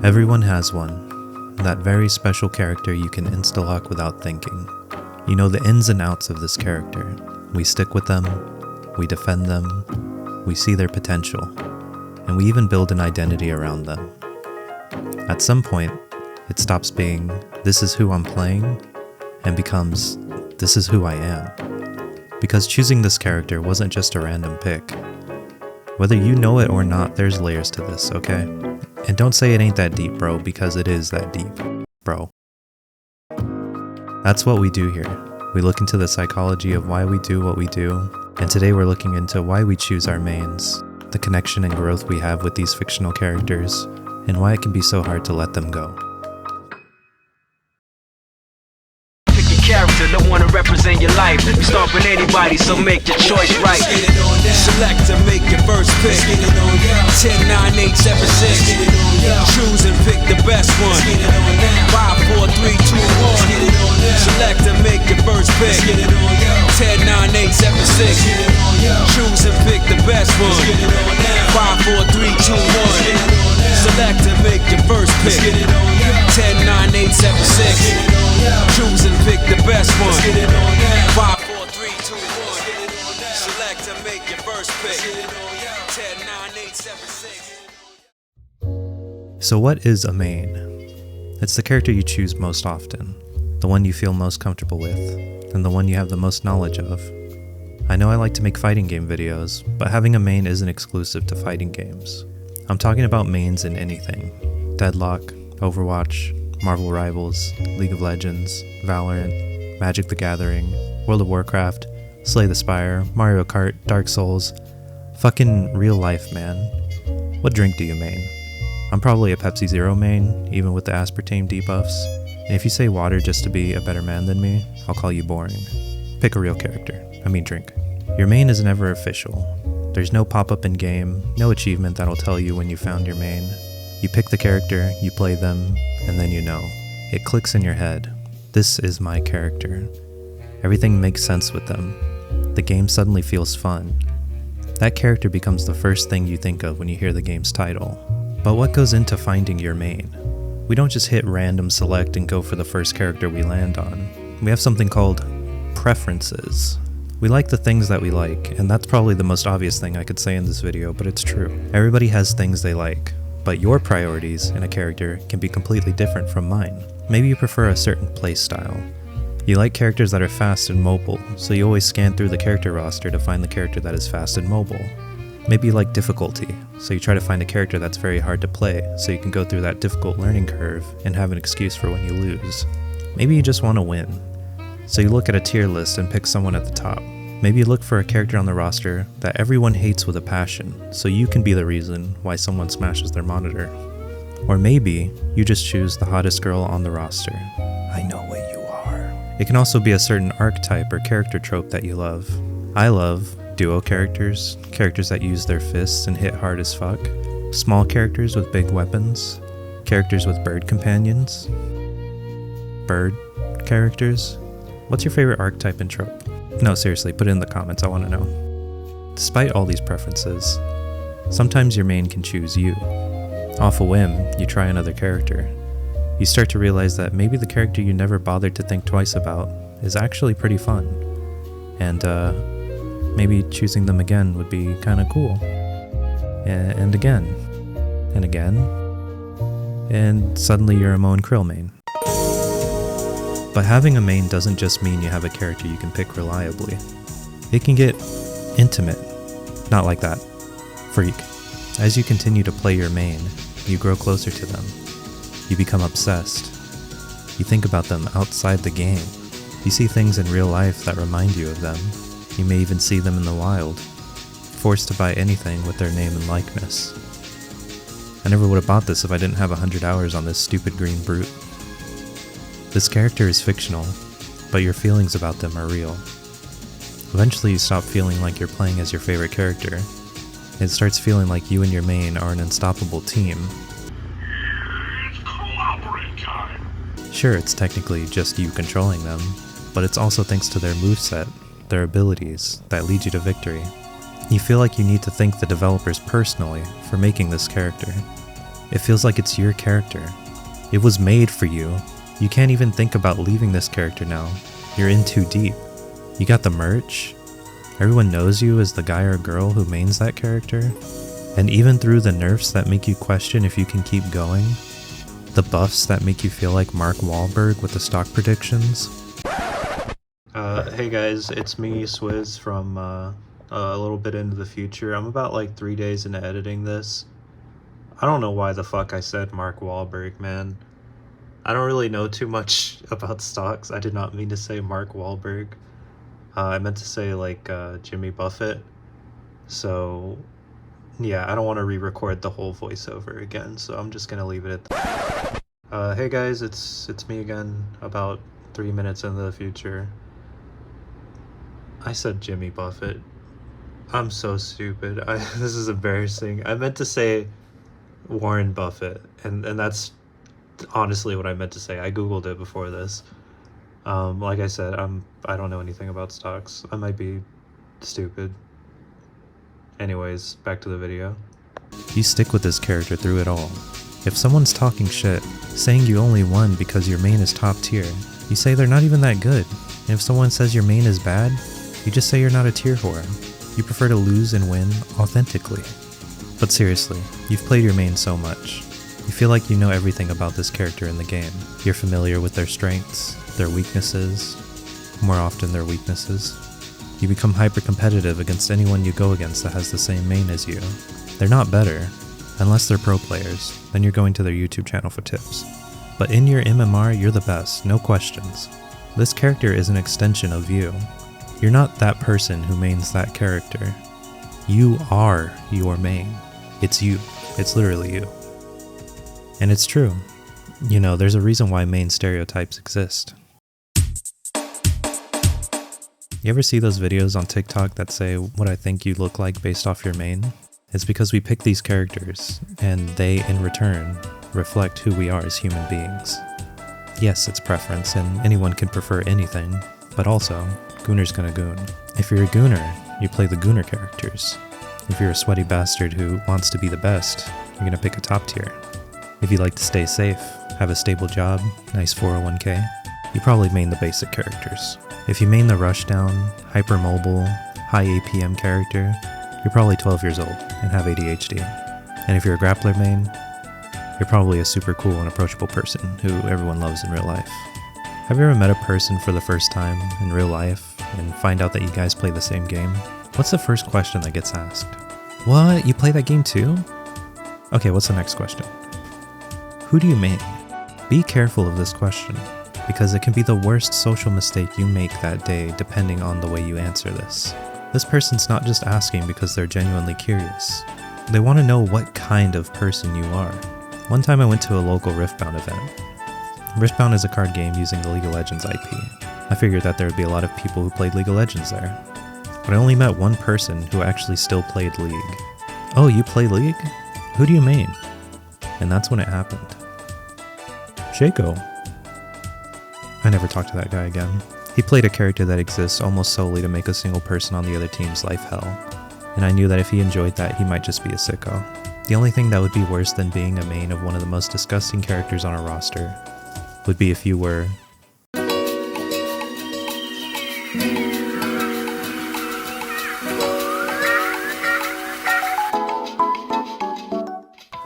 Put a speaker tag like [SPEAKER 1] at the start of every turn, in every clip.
[SPEAKER 1] Everyone has one, that very special character you can insta-lock without thinking. You know the ins and outs of this character. We stick with them, we defend them, we see their potential, and we even build an identity around them. At some point, it stops being, this is who I'm playing, and becomes, this is who I am. Because choosing this character wasn't just a random pick. Whether you know it or not, there's layers to this, okay? And don't say it ain't that deep, bro, because it is that deep, bro. That's what we do here. We look into the psychology of why we do what we do, and today we're looking into why we choose our mains, the connection and growth we have with these fictional characters, and why it can be so hard to let them go.
[SPEAKER 2] Character, don't wanna represent your life. You start with anybody, so make your choice right. Select and make your first pick. 10, 9, 8, 7, 6. Choose and pick the best one. 5, 4, 3, 2, 1. Select and make your first pick. 10, 9, 8, 7, 6. Choose and pick the best one. 5, 4, 3, 2, 1. Select and make your first pick. 10, 9, 8, 7, 6. Choose and pick the best one. 5, 4, 3, 2, 1. Select and make your first pick. 10, 9, 8, 7, 6.
[SPEAKER 1] So what is a main? It's the character you choose most often, the one you feel most comfortable with, and the one you have the most knowledge of. I know I like to make fighting game videos, but having a main isn't exclusive to fighting games. I'm talking about mains in anything. Deadlock, Overwatch, Marvel Rivals, League of Legends, Valorant, Magic the Gathering, World of Warcraft, Slay the Spire, Mario Kart, Dark Souls. Fucking real life, man. What drink do you main? I'm probably a Pepsi Zero main, even with the aspartame debuffs. And if you say water just to be a better man than me, I'll call you boring. Pick a real character. I mean drink. Your main is never official. There's no pop-up in-game, no achievement that'll tell you when you found your main. You pick the character, you play them, and then you know. It clicks in your head. This is my character. Everything makes sense with them. The game suddenly feels fun. That character becomes the first thing you think of when you hear the game's title. But what goes into finding your main? We don't just hit random select and go for the first character we land on. We have something called preferences. We like the things that we like, and that's probably the most obvious thing I could say in this video, but it's true. Everybody has things they like. But your priorities in a character can be completely different from mine. Maybe you prefer a certain playstyle. You like characters that are fast and mobile, so you always scan through the character roster to find the character that is fast and mobile. Maybe you like difficulty, so you try to find a character that's very hard to play, so you can go through that difficult learning curve and have an excuse for when you lose. Maybe you just want to win, so you look at a tier list and pick someone at the top. Maybe you look for a character on the roster that everyone hates with a passion, so you can be the reason why someone smashes their monitor. Or maybe you just choose the hottest girl on the roster. I know what you are. It can also be a certain archetype or character trope that you love. I love duo characters, characters that use their fists and hit hard as fuck, small characters with big weapons, characters with bird companions. Bird characters? What's your favorite archetype and trope? No, seriously, put it in the comments, I want to know. Despite all these preferences, sometimes your main can choose you. Off a whim, you try another character. You start to realize that maybe the character you never bothered to think twice about is actually pretty fun. And maybe choosing them again would be kind of cool. And again. And again. And suddenly you're a Mo and Krill main. But having a main doesn't just mean you have a character you can pick reliably. It can get intimate. Not like that. Freak. As you continue to play your main, you grow closer to them. You become obsessed. You think about them outside the game. You see things in real life that remind you of them. You may even see them in the wild, forced to buy anything with their name and likeness. I never would have bought this if I didn't have 100 hours on this stupid green brute. This character is fictional, but your feelings about them are real. Eventually you stop feeling like you're playing as your favorite character. It starts feeling like you and your main are an unstoppable team.
[SPEAKER 3] It's collaborate time.
[SPEAKER 1] Sure, it's technically just you controlling them, but it's also thanks to their moveset, their abilities, that lead you to victory. You feel like you need to thank the developers personally for making this character. It feels like it's your character. It was made for you. You can't even think about leaving this character now. You're in too deep. You got the merch. Everyone knows you as the guy or girl who mains that character. And even through the nerfs that make you question if you can keep going, the buffs that make you feel like Mark Wahlberg with the stock predictions. Hey guys, it's me, Swizz, from a little bit into the future. I'm about like 3 days into editing this. I don't know why the fuck I said Mark Wahlberg, man. I don't really know too much about stocks. I did not mean to say Mark Wahlberg. I meant to say like Jimmy Buffett. So yeah, I don't want to re-record the whole voiceover again, so I'm just gonna leave it at that. Hey guys, it's me again, about 3 minutes into the future. I said Jimmy Buffett. I'm so stupid. This is embarrassing. I meant to say Warren Buffett, and that's honestly what I meant to say. I googled it before this. Like I said, I don't know anything about stocks. I might be stupid. Anyways, back to the video. You stick with this character through it all. If someone's talking shit, saying you only won because your main is top tier, you say they're not even that good. And if someone says your main is bad, you just say you're not a tier whore. You prefer to lose and win authentically. But seriously, you've played your main so much. You feel like you know everything about this character in the game. You're familiar with their strengths, their weaknesses, more often their weaknesses. You become hyper-competitive against anyone you go against that has the same main as you. They're not better, unless they're pro players, then you're going to their YouTube channel for tips. But in your MMR, you're the best, no questions. This character is an extension of you. You're not that person who mains that character. You are your main. It's you. It's literally you. And it's true. You know, there's a reason why main stereotypes exist. You ever see those videos on TikTok that say what I think you look like based off your main? It's because we pick these characters, and they, in return, reflect who we are as human beings. Yes, it's preference, and anyone can prefer anything, but also, Gooner's gonna goon. If you're a Gooner, you play the Gooner characters. If you're a sweaty bastard who wants to be the best, you're gonna pick a top tier. If you like to stay safe, have a stable job, nice 401k, you probably main the basic characters. If you main the rushdown, hypermobile, high APM character, you're probably 12 years old and have ADHD. And if you're a grappler main, you're probably a super cool and approachable person who everyone loves in real life. Have you ever met a person for the first time in real life and find out that you guys play the same game? What's the first question that gets asked? What? You play that game too? Okay, what's the next question? Who do you main? Be careful of this question, because it can be the worst social mistake you make that day depending on the way you answer this. This person's not just asking because they're genuinely curious. They want to know what kind of person you are. One time I went to a local Riftbound event. Riftbound is a card game using the League of Legends IP. I figured that there would be a lot of people who played League of Legends there. But I only met one person who actually still played League. Oh, you play League? Who do you main? And that's when it happened. Shaco. I never talked to that guy again. He played a character that exists almost solely to make a single person on the other team's life hell. And I knew that if he enjoyed that, he might just be a sicko. The only thing that would be worse than being a main of one of the most disgusting characters on a roster would be if you were...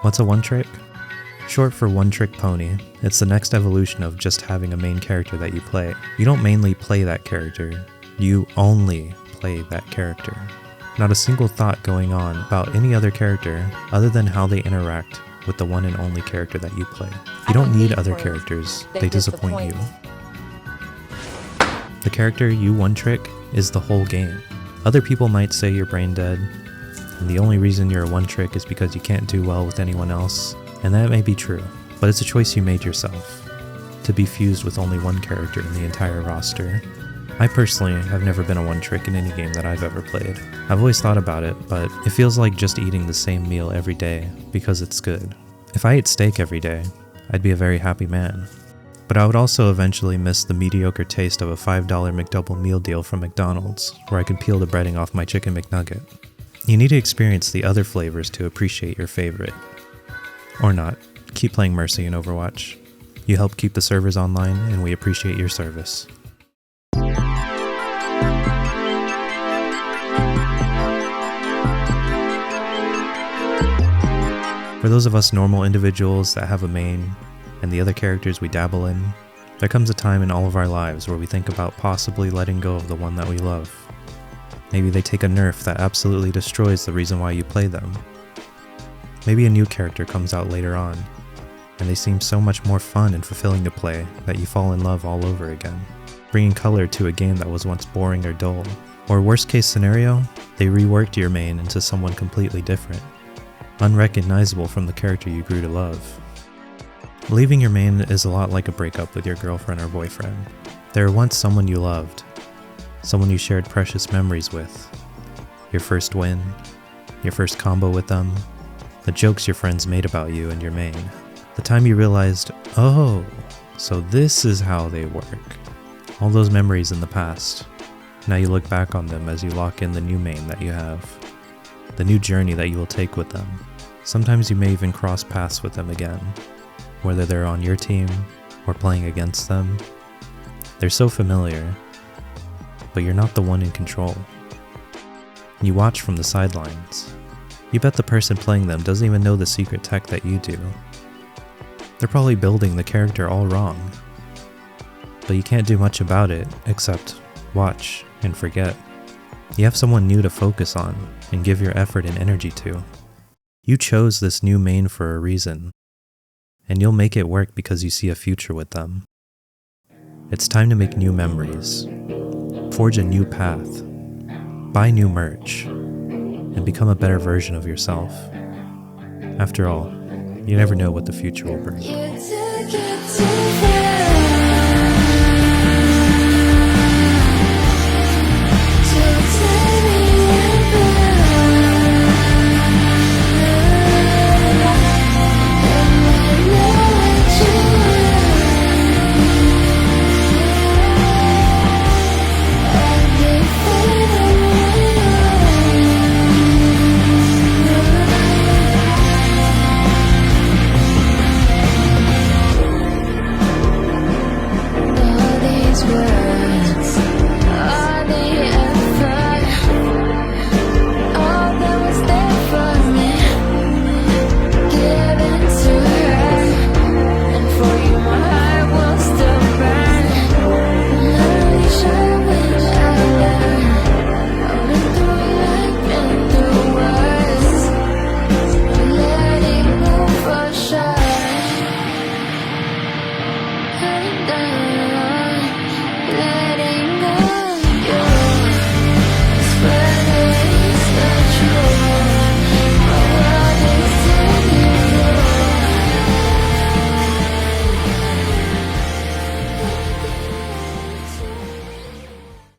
[SPEAKER 1] What's a one-trick? Short for one-trick pony. It's the next evolution of just having a main character that you play. You don't mainly play that character, you only play that character. Not a single thought going on about any other character other than how they interact with the one and only character that you play. You don't need other characters, they disappoint you. The character you one-trick is the whole game. Other people might say you're brain dead, and the only reason you're a one-trick is because you can't do well with anyone else. And that may be true, but it's a choice you made yourself, to be fused with only one character in the entire roster. I personally have never been a one-trick in any game that I've ever played. I've always thought about it, but it feels like just eating the same meal every day because it's good. If I ate steak every day, I'd be a very happy man. But I would also eventually miss the mediocre taste of a $5 McDouble meal deal from McDonald's, where I could peel the breading off my chicken McNugget. You need to experience the other flavors to appreciate your favorite. Or not. keep playing Mercy in Overwatch. You help keep the servers online, and we appreciate your service. For those of us normal individuals that have a main, and the other characters we dabble in, there comes a time in all of our lives where we think about possibly letting go of the one that we love. Maybe they take a nerf that absolutely destroys the reason why you play them. Maybe a new character comes out later on, and they seem so much more fun and fulfilling to play that you fall in love all over again, bringing color to a game that was once boring or dull. Or worst case scenario, they reworked your main into someone completely different, unrecognizable from the character you grew to love. Leaving your main is a lot like a breakup with your girlfriend or boyfriend. They were once someone you loved, someone you shared precious memories with, your first win, your first combo with them, the jokes your friends made about you and your main. The time you realized, oh, so this is how they work. All those memories in the past. Now you look back on them as you lock in the new main that you have, the new journey that you will take with them. Sometimes you may even cross paths with them again, whether they're on your team or playing against them. They're so familiar, but you're not the one in control. You watch from the sidelines. You bet the person playing them doesn't even know the secret tech that you do. They're probably building the character all wrong, but you can't do much about it except watch and forget. You have someone new to focus on and give your effort and energy to. You chose this new main for a reason, and you'll make it work because you see a future with them. It's time to make new memories, forge a new path, buy new merch, and become a better version of yourself. After all, you never know what the future will bring.